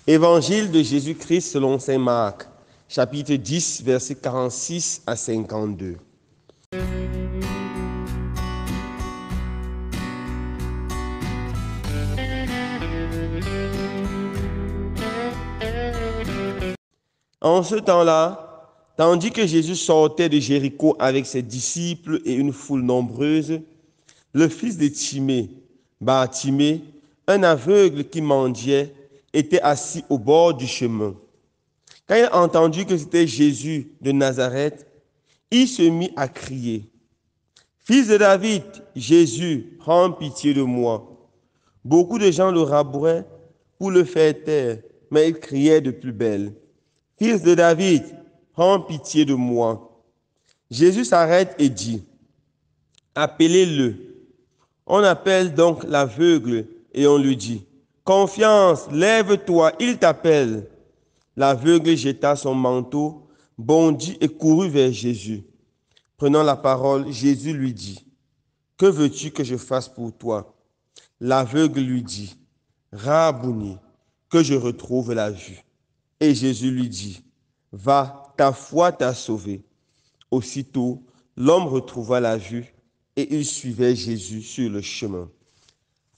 Évangile de Jésus-Christ selon saint Marc, chapitre 10, versets 46 à 52. En ce temps-là, tandis que Jésus sortait de Jéricho avec ses disciples et une foule nombreuse, le fils de Timée, Bartimée, un aveugle qui mendiait, était assis au bord du chemin. Quand il entendit que c'était Jésus de Nazareth, il se mit à crier, « Fils de David, Jésus, prends pitié de moi. » Beaucoup de gens le rabouraient pour le faire taire, mais il criait de plus belle, « Fils de David, prends pitié de moi. » Jésus s'arrête et dit, « Appelez-le. » On appelle donc l'aveugle et on lui dit, « Confiance, lève-toi, il t'appelle. » L'aveugle jeta son manteau, bondit et courut vers Jésus. Prenant la parole, Jésus lui dit, « Que veux-tu que je fasse pour toi ?» L'aveugle lui dit, « Rabouni, que je retrouve la vue. » Et Jésus lui dit, « Va, ta foi t'a sauvé. » Aussitôt, l'homme retrouva la vue et il suivait Jésus sur le chemin.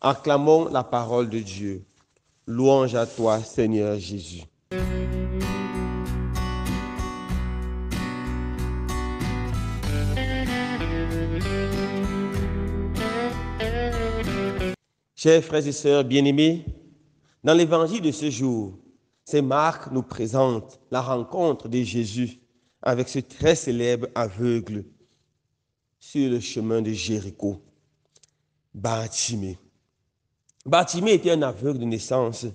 Acclamons la parole de Dieu. Louange à toi, Seigneur Jésus. Chers frères et sœurs bien-aimés, dans l'évangile de ce jour, saint Marc nous présente la rencontre de Jésus avec ce très célèbre aveugle sur le chemin de Jéricho, Bartimée. Bartimée était un aveugle de naissance,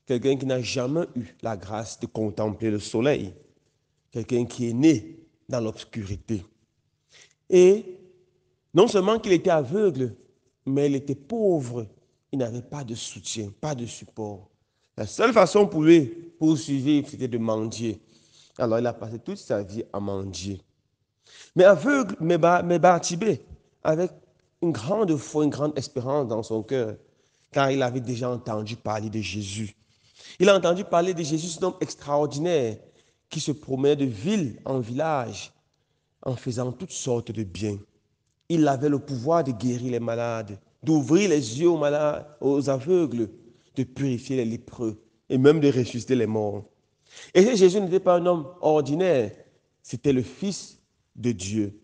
quelqu'un qui n'a jamais eu la grâce de contempler le soleil, quelqu'un qui est né dans l'obscurité. Et non seulement qu'il était aveugle, mais il était pauvre. Il n'avait pas de soutien, pas de support. La seule façon pour lui poursuivre, c'était de mendier. Alors il a passé toute sa vie à mendier. Mais aveugle, mais Bartimée, avec une grande foi, une grande espérance dans son cœur, car il avait déjà entendu parler de Jésus. Il a entendu parler de Jésus, cet homme extraordinaire qui se promenait de ville en village en faisant toutes sortes de biens. Il avait le pouvoir de guérir les malades, d'ouvrir les yeux aux malades, aux aveugles, de purifier les lépreux et même de ressusciter les morts. Et Jésus n'était pas un homme ordinaire, c'était le Fils de Dieu,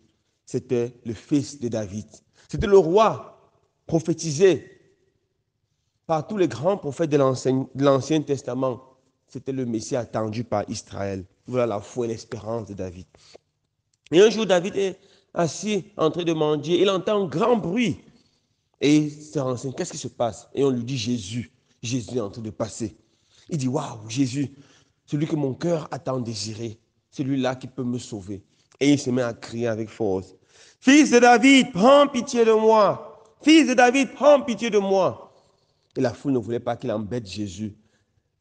c'était le Fils de David, c'était le roi prophétisé par tous les grands prophètes de l'Ancien Testament. C'était le Messie attendu par Israël. Voilà la foi et l'espérance de David. Et un jour, David est assis en train de mendier, il entend un grand bruit. Et il se renseigne, qu'est-ce qui se passe? Et on lui dit Jésus. Jésus est en train de passer. Il dit, waouh, Jésus, celui que mon cœur a tant désiré, celui-là qui peut me sauver. Et il se met à crier avec force, Fils de David, prends pitié de moi. Fils de David, prends pitié de moi. Et la foule ne voulait pas qu'il embête Jésus.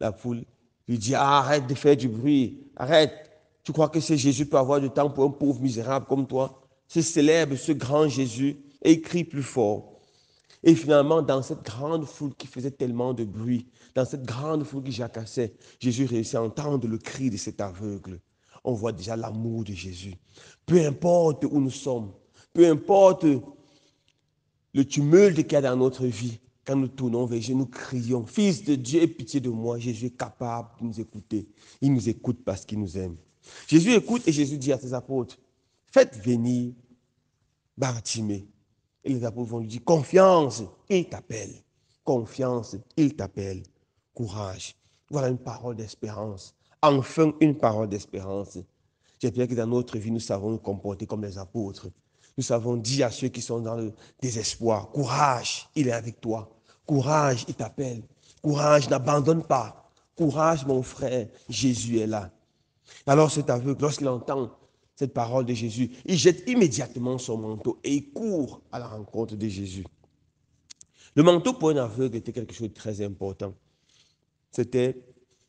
La foule lui dit, arrête de faire du bruit, arrête. Tu crois que ce Jésus peut avoir du temps pour un pauvre misérable comme toi? Ce célèbre, ce grand Jésus, et il crie plus fort. Et finalement, dans cette grande foule qui faisait tellement de bruit, dans cette grande foule qui jacassait, Jésus réussit à entendre le cri de cet aveugle. On voit déjà l'amour de Jésus. Peu importe où nous sommes, peu importe le tumulte qu'il y a dans notre vie, quand nous tournons vers Jésus, nous crions, Fils de Dieu, aie pitié de moi. Jésus est capable de nous écouter. Il nous écoute parce qu'il nous aime. Jésus écoute et Jésus dit à ses apôtres, faites venir Bartimée. Et les apôtres vont lui dire, confiance, il t'appelle. Confiance, il t'appelle. Courage. Voilà une parole d'espérance. Enfin, une parole d'espérance. J'espère que dans notre vie, nous savons nous comporter comme les apôtres. Nous savons dire à ceux qui sont dans le désespoir, courage, il est avec toi. Courage, il t'appelle. Courage, n'abandonne pas. Courage, mon frère, Jésus est là. Alors cet aveugle, lorsqu'il entend cette parole de Jésus, il jette immédiatement son manteau et il court à la rencontre de Jésus. Le manteau pour un aveugle était quelque chose de très important. C'était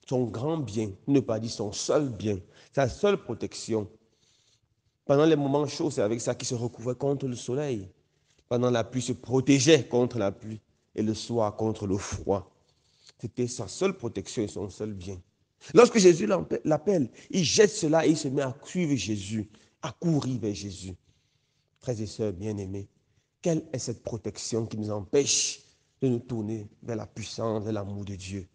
son grand bien, ne pas dire son seul bien, sa seule protection. Pendant les moments chauds, c'est avec ça qu'il se recouvrait contre le soleil. Pendant la pluie, il se protégeait contre la pluie et le soir contre le froid. C'était sa seule protection et son seul bien. Lorsque Jésus l'appelle, il jette cela et il se met à suivre Jésus, à courir vers Jésus. Frères et sœurs bien-aimés, quelle est cette protection qui nous empêche de nous tourner vers la puissance, vers l'amour de Dieu?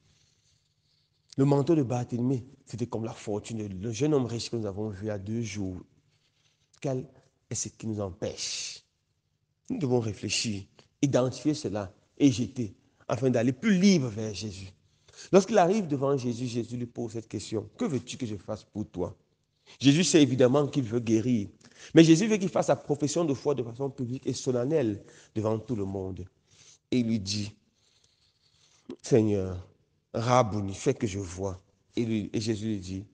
Le manteau de Barthélemy, c'était comme la fortune, le jeune homme riche que nous avons vu il y a 2 jours. Quel est ce qui nous empêche? Nous devons réfléchir, identifier cela et jeter, afin d'aller plus libre vers Jésus. Lorsqu'il arrive devant Jésus, Jésus lui pose cette question: que veux-tu que je fasse pour toi? Jésus sait évidemment qu'il veut guérir, mais Jésus veut qu'il fasse sa profession de foi de façon publique et solennelle devant tout le monde. Et il lui dit: Seigneur, Rabouni, fais que je vois. Et Jésus lui dit: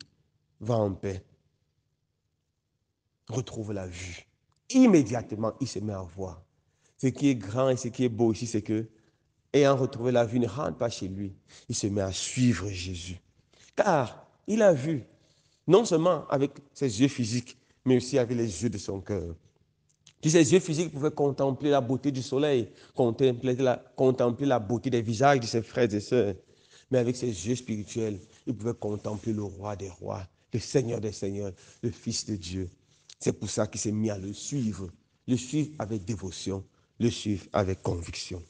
va en paix, retrouve la vue. Immédiatement, il se met à voir. Ce qui est grand et ce qui est beau ici, c'est que, ayant retrouvé la vue, il ne rentre pas chez lui. Il se met à suivre Jésus. Car il a vu, non seulement avec ses yeux physiques, mais aussi avec les yeux de son cœur. Puis ses yeux physiques pouvaient contempler la beauté du soleil, contempler la beauté des visages de ses frères et sœurs. Mais avec ses yeux spirituels, il pouvait contempler le roi des rois, le Seigneur des seigneurs, le Fils de Dieu. C'est pour ça qu'il s'est mis à le suivre avec dévotion, le suivre avec conviction.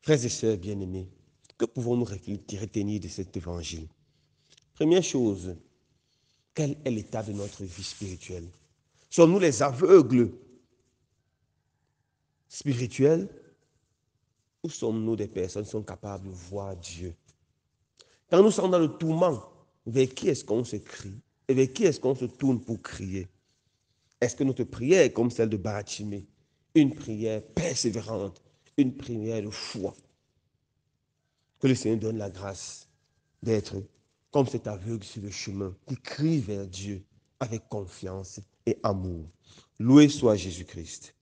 Frères et sœurs bien-aimés, que pouvons-nous retenir de cet évangile? Première chose, quel est l'état de notre vie spirituelle? Sommes-nous les aveugles spirituels ou sommes-nous des personnes qui sont capables de voir Dieu? Quand nous sommes dans le tourment, vers qui est-ce qu'on se crie et vers qui est-ce qu'on se tourne pour crier? Est-ce que notre prière est comme celle de Barthélemy, une prière persévérante, une prière de foi? Que le Seigneur donne la grâce d'être comme cet aveugle sur le chemin qui crie vers Dieu avec confiance et amour. Loué soit Jésus-Christ.